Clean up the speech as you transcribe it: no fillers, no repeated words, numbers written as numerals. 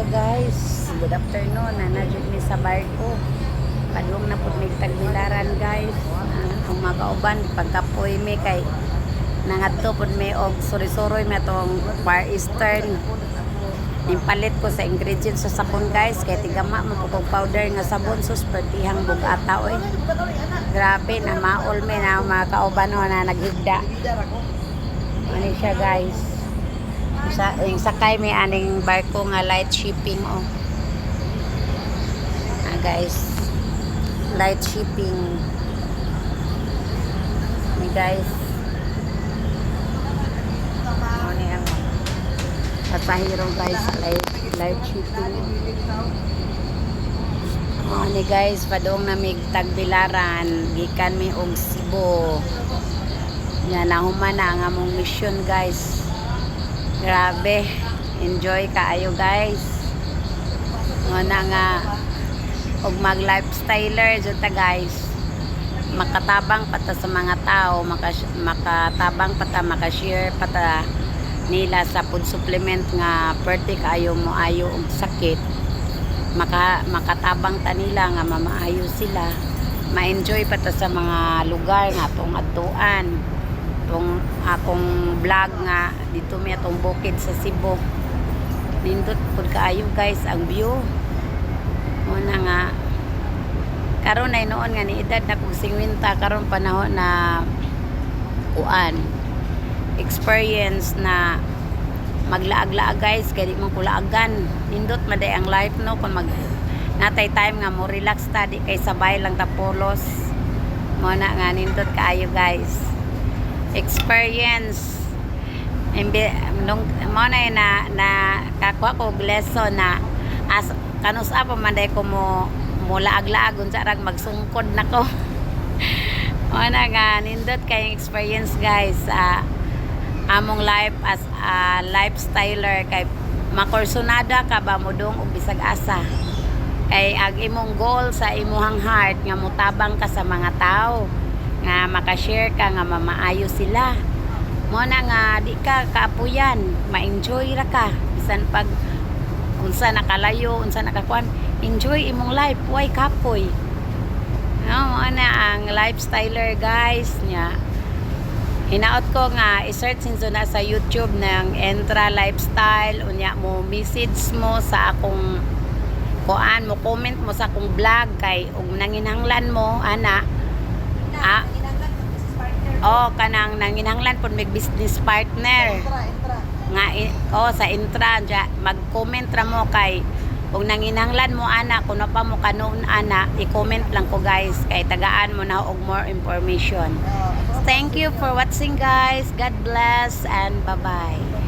guys, good afternoon. Nanadyo mi sa barko. Padung na po may tagbilaran guys. Ang mga kauban, pagkapoy mi kay nangadto po may og suri-suroy mi atong Far Eastern. Impalit ko sa ingredients sa sabon guys. Kaya tigama mo po powder nga sabon sus pertihang bugata oy. Grabe na maol mi na mga kauban na naghigda. Ano siya guys. Yung sakay may aning barko nga light shipping guys, light shipping ni guys ni ang pasahero guys, light shipping ni guys. Padong namig Tagbilaran gikan mi og Cebu nga nahuman na ang among mission guys. Grabe, enjoy kaayo guys. Nga nga og mag lifestyler jud ta guys. Makatabang pata sa mga tao, makatabang pata, makashare pata nila sa food supplement nga perti kaayo mo ayo og sakit. Makatabang ta nila nga mamaayo sila. Ma-enjoy pata sa mga lugar nga atong atuan. Itong akong vlog nga dito may atong bukid sa Cebu. Nindot pud kaayo guys ang view. Muna nga karon ay noon nga ni edad na kog 50 karon panahon na kuan experience na maglaag-laag guys kay di man kulaagan. Nindot maday ang life no kun mag natay time nga mo relax ta di kay sabay lang ta polos. Muna nga nindot kaayo guys. Experience nung mo na kakuha ko lesson na as kanus pa man day ko mo laag-laag unsa rag magsungkod nako. Ana nga nindot kay experience guys among life as a lifestyler kay makorsonada ka ba mo dong og bisag asa kay ag imong goal sa imuhang heart nga mutabang ka sa mga tao nga makashare ka nga mamaayo sila mo na nga di ka kaapuyan ma-enjoy ra ka bisan pag unsa nakalayo unsa nakakuan enjoy imong life why kapoy mo na ang lifestyler guys nya hinaot ko nga i-search ninyo na sa YouTube ng Entra Lifestyle unya mo message mo sa akong kuan mo comment mo sa akong vlog kay ug nanginhanglan mo ana kanang nanginhanglan pud mig business partner nga sa Intra mag-comment ra mo kay kung nanginhanglan mo ana kuno pa mo kanon ana i-comment lang ko guys kay tagaan mo na og more information. Thank you for watching guys. God bless and bye bye.